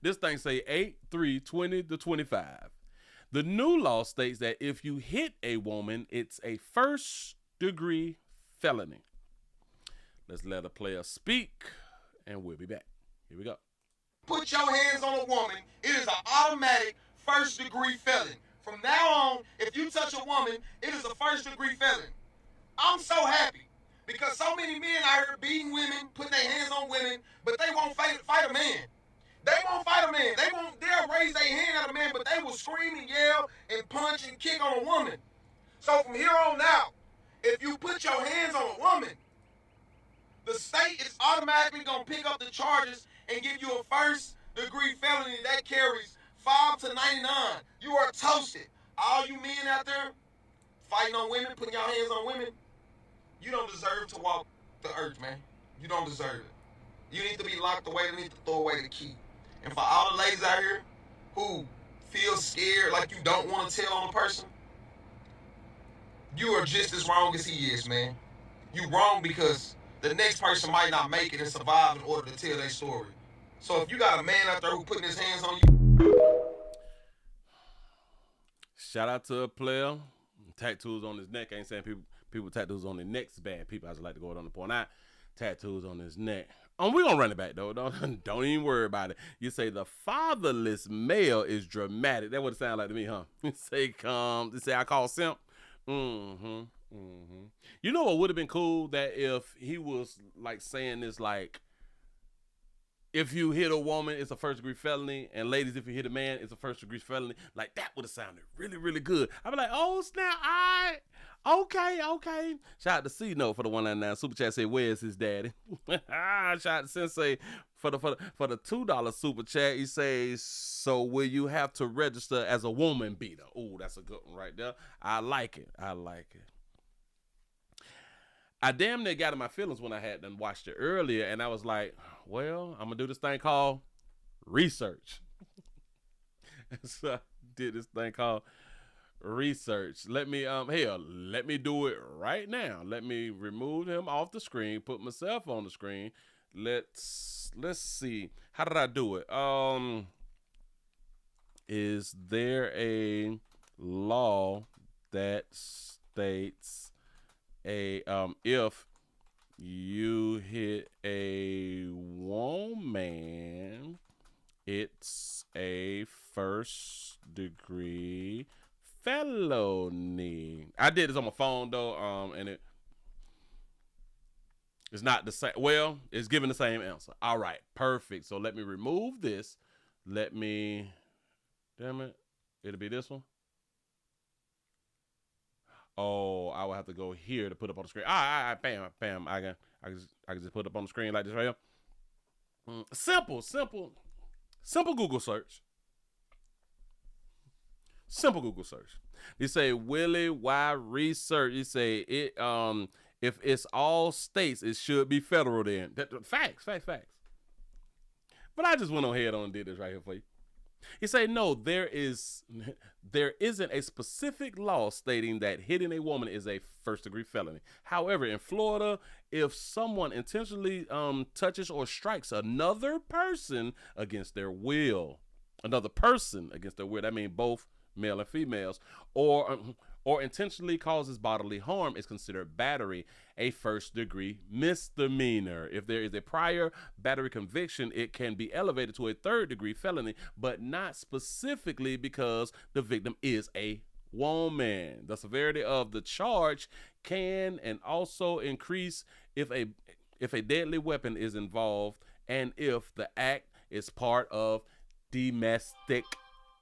This thing say 8/3/20 to 25. The new law states that if you hit a woman, it's a first-degree felony. Let's let a player speak, and we'll be back. Here we go. Put your hands on a woman, it is an automatic first-degree felony. From now on, if you touch a woman, it is a first-degree felony. I'm so happy because so many men out here beating women, putting their hands on women, but they won't fight a man. They won't fight a man. They'll raise their hand at a man, but they will scream and yell and punch and kick on a woman. So from here on out, if you put your hands on a woman, the state is automatically going to pick up the charges and give you a first-degree felony that carries 5 to 99. You are toasted. All you men out there fighting on women, putting your hands on women, you don't deserve to walk the earth, man. You don't deserve it. You need to be locked away. You need to throw away the key. And for all the ladies out here who feel scared like you don't want to tell on a person, you are just as wrong as he is, man. You wrong because the next person might not make it and survive in order to tell their story. So if you got a man out there who putting his hands on you. Shout out to a player. Tattoos on his neck. I ain't saying people tattoos on their necks bad. People, I just like to go on the point out. Tattoos on his neck. We're going to run it back, though. Don't even worry about it. You say the fatherless male is dramatic. That's what it sounds like to me, huh? You say I call simp. You know what would have been cool? That if he was like saying this, like, if you hit a woman, it's a first-degree felony. And ladies, if you hit a man, it's a first-degree felony. Like, that would have sounded really, really good. I'd be like, oh, snap, all right. Okay. Shout out to C-Note for the 199 super chat. Say, where's his daddy? Shout out to Sensei for the $2 super chat. He says, so will you have to register as a woman beater? Oh, that's a good one right there. I like it. I damn near got in my feelings when I had done watched it earlier, and I was like, well, I'm going to do this thing called research. So I did this thing called research. Let me do it right now. Let me remove him off the screen, put myself on the screen. Let's see. How did I do it? Is there a law that states if you hit a woman, it's a first-degree felony? I did this on my phone though, and it's not the same. Well, it's giving the same answer. All right, perfect. So let me remove this. Damn it, it'll be this one. Oh, I will have to go here to put up on the screen. All right, bam. I can just put up on the screen like this right here. Simple Google search. Simple Google search. You say, Willie, why research? You say it. If it's all states, it should be federal. Then facts. But I just went on ahead and did this right here for you. He say, no, there isn't a specific law stating that hitting a woman is a first-degree felony. However, in Florida, if someone intentionally touches or strikes another person against their will, that means both male and females, or intentionally causes bodily harm, is considered battery, a first-degree misdemeanor. If there is a prior battery conviction, it can be elevated to a third-degree felony, but not specifically because the victim is a woman. The severity of the charge can and also increase if a deadly weapon is involved and if the act is part of domestic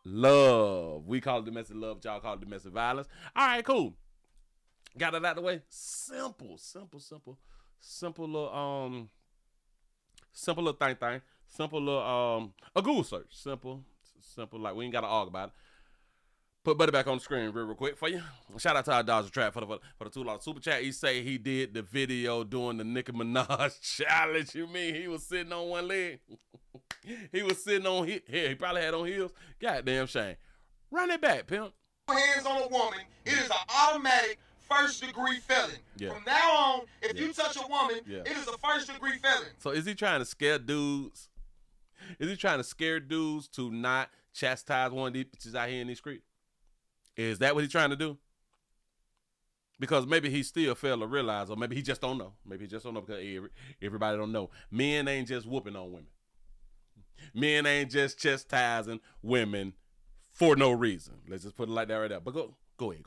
love. We call it domestic love, but y'all call it domestic violence. All right, cool. Got it out the way. Simple little thing. Simple little a Google search. Simple, like we ain't gotta argue about it. Put Buddy back on the screen real quick for you. Shout out to our Dodger Trap for the $2 super chat. He say he did the video doing the Nicki Minaj challenge. You mean he was sitting on one leg? He was sitting on here. He probably had on heels. Goddamn shame. Run it back, pimp. Hands on a woman, it is an automatic first-degree felony. Yeah. From now on, if you touch a woman, it is a first-degree felony. So is he trying to scare dudes? Is he trying to scare dudes to not chastise one of these bitches out here in these streets? Is that what he's trying to do? Because maybe he still failed to realize, or maybe he just don't know. Maybe he just don't know because everybody don't know. Men ain't just whooping on women. Men ain't just chastising women for no reason. Let's just put it like that right there. But go ahead.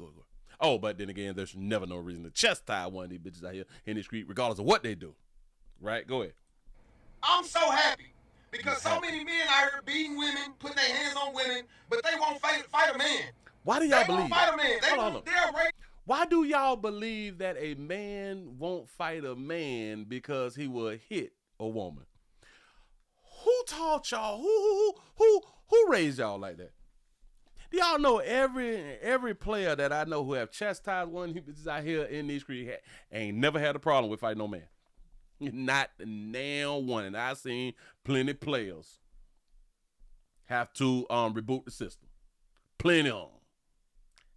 Oh, but then again, there's never no reason to chastise one of these bitches out here in the street, regardless of what they do. Right? Go ahead. I'm so happy because so many men out here beating women, putting their hands on women, but they won't fight a man. Why do y'all believe? They won't fight a man. They won't. They're rape. Why do y'all believe that a man won't fight a man because he will hit a woman? Who taught y'all? Who raised y'all like that? Do y'all know every player that I know who have chastised one of these bitches out here in these streets ain't never had a problem with fighting no man? Not now one. And I've seen plenty players have to reboot the system. Plenty of them.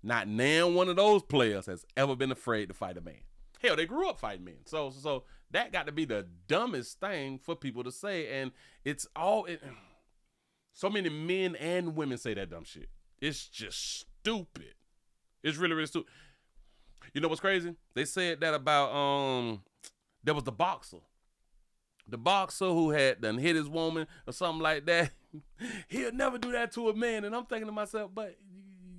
Not now one of those players has ever been afraid to fight a man. Hell, they grew up fighting men. So that got to be the dumbest thing for people to say. And it's so many men and women say that dumb shit. It's just stupid. It's really, really stupid. You know what's crazy? They said that about, there was the boxer. The boxer who had done hit his woman or something like that. He'll never do that to a man. And I'm thinking to myself, but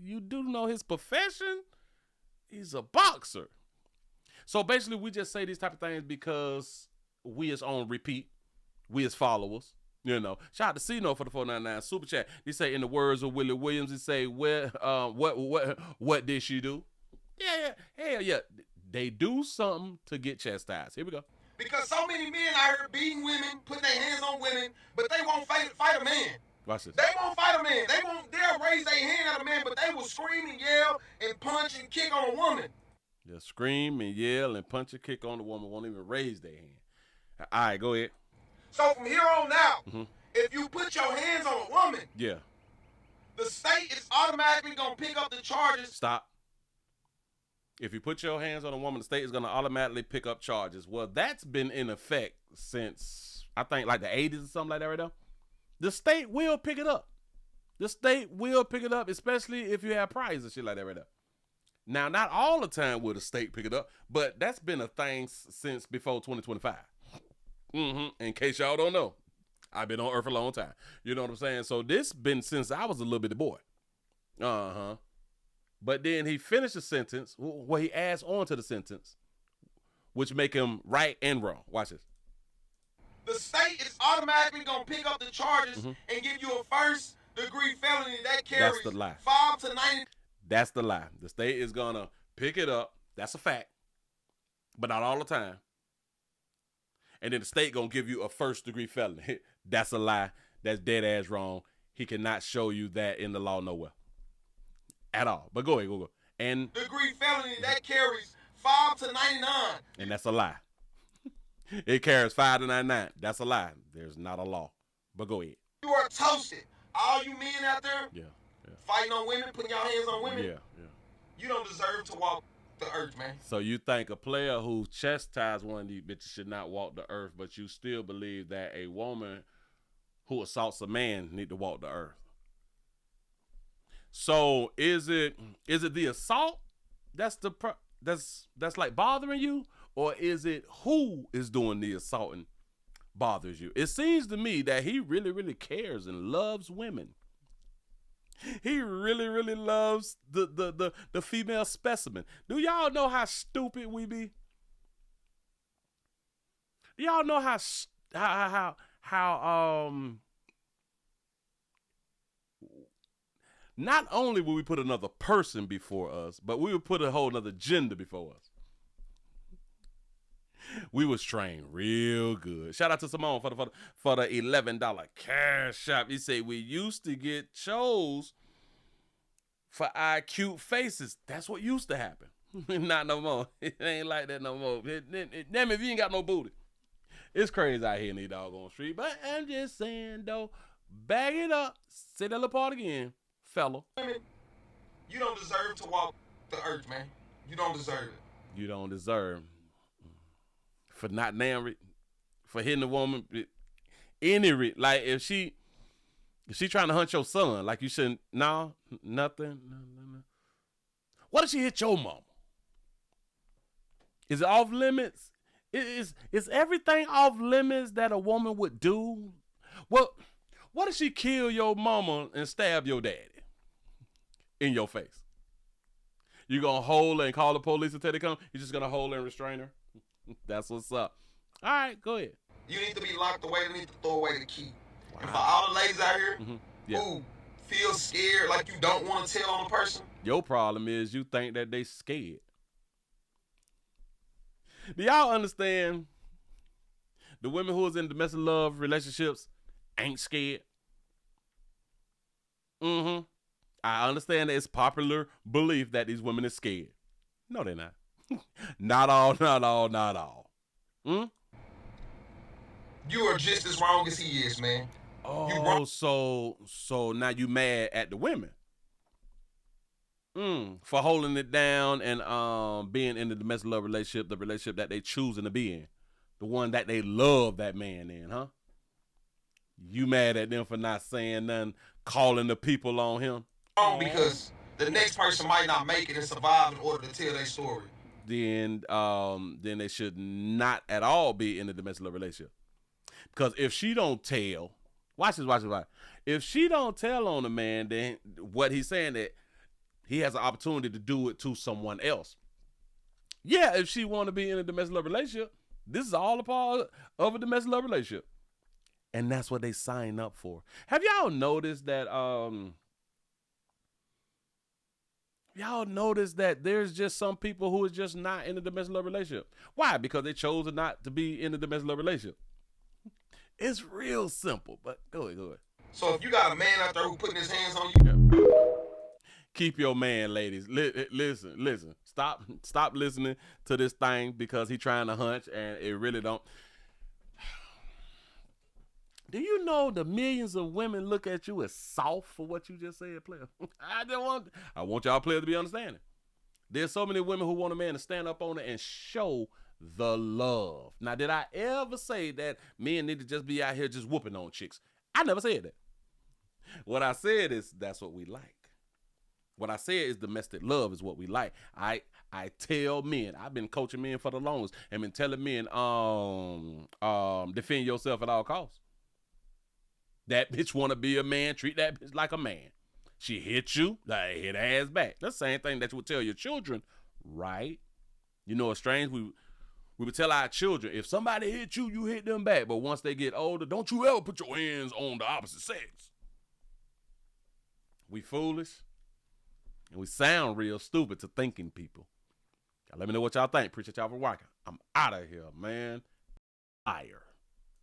you do know his profession? He's a boxer. So basically, we just say these type of things because we is on repeat. We as followers. You know, shout out to Cino for the 499 super chat. He say, in the words of Willie Williams, he say, what did she do? Yeah, hell yeah. They do something to get chastised. Here we go. Because so many men out here beating women, putting their hands on women, but they won't fight a man. Watch this. They won't fight a man. They'll raise their hand at a man, but they will scream and yell and punch and kick on a woman. They'll scream and yell and punch and kick on the woman, won't even raise their hand. All right, go ahead. So from here on out, if you put your hands on a woman, the state is automatically going to pick up the charges. Stop. If you put your hands on a woman, the state is going to automatically pick up charges. Well, that's been in effect since, I think, like the 80s or something like that right now. The state will pick it up. The state will pick it up, especially if you have priors and shit like that right now. Now, not all the time will the state pick it up, but that's been a thing since before 2025. In case y'all don't know, I've been on Earth a long time. You know what I'm saying? So this been since I was a little bitty boy. But then he finished the sentence, where he adds on to the sentence, which make him right and wrong. Watch this. The state is automatically going to pick up the charges and give you a first-degree felony that carries That's the lie. 5 to 90. That's the lie. The state is going to pick it up. That's a fact. But not all the time. And then the state going to give you a first-degree felony. That's a lie. That's dead ass wrong. He cannot show you that in the law nowhere. At all. But go ahead, go. And degree felony that carries 5 to 99. And that's a lie. It carries 5 to 99. That's a lie. There's not a law. But go ahead. You are toasted. All you men out there fighting on women, putting your hands on women. You don't deserve to walk the earth, man. So you think a player who chastised one of these bitches should not walk the earth, but you still believe that a woman who assaults a man need to walk the earth. So is it the assault that's like bothering you, or is it who is doing the assaulting bothers you? It seems to me that he really, really cares and loves women. He really, really loves the female specimen. Do y'all know how stupid we be? Do y'all know how not only will we put another person before us, but we would put a whole other gender before us. We was trained real good. Shout out to Simone for the $11 cash app. He said we used to get chose for our cute faces. That's what used to happen. Not no more. It ain't like that no more. Damn if you ain't got no booty. It's crazy out here in these doggone street. But I'm just saying though, bag it up. Say that little part again, fella. You don't deserve to walk the earth, man. You don't deserve it. You don't deserve. For not now, for hitting a woman, like if she trying to hunt your son, like you shouldn't. No, nothing. No. What if she hit your mama? Is it off limits? Is everything off limits that a woman would do? Well, what if she kill your mama and stab your daddy in your face? You gonna hold her and call the police until they come? You just gonna hold her and restrain her? That's what's up. All right, go ahead. You need to be locked away. You need to throw away the key. Wow. And for all the ladies out here who feel scared, like you don't want to tell on a person. Your problem is you think that they scared. Do y'all understand the women who is in domestic love relationships ain't scared? I understand that it's popular belief that these women are scared. No, they're not. Not all. You are just as wrong as he is, man. Oh, so now you mad at the women for holding it down and being in the domestic love relationship, the relationship that they choosing to be in, the one that they love that man in, huh? You mad at them for not saying nothing, calling the people on him? Because the next person might not make it and survive in order to tell their story. Then they should not at all be in a domestic love relationship. Because if she don't tell, watch this. If she don't tell on the man, then what he's saying that he has an opportunity to do it to someone else. Yeah, if she want to be in a domestic love relationship, this is all a part of a domestic love relationship. And that's what they sign up for. Have y'all noticed that there's just some people who is just not in a domestic love relationship? Why? Because they chose not to be in a domestic love relationship. It's real simple, but go ahead. So if you got a man out there who putting his hands on you, keep your man, ladies. Listen. Stop listening to this thing because he trying to hunch and it really don't. Do you know the millions of women look at you as soft for what you just said, player? I want y'all players to be understanding. There's so many women who want a man to stand up on it and show the love. Now, did I ever say that men need to just be out here just whooping on chicks? I never said that. What I said is that's what we like. What I said is domestic love is what we like. I tell men, I've been coaching men for the longest and been telling men, defend yourself at all costs. That bitch want to be a man, treat that bitch like a man. She hit you, like hit her ass back. That's the same thing that you would tell your children, right? You know, it's strange. We would tell our children, if somebody hit you, you hit them back. But once they get older, don't you ever put your hands on the opposite sex. We foolish. And we sound real stupid to thinking people. Let me know what y'all think. Appreciate y'all for watching. I'm out of here, man. Fire.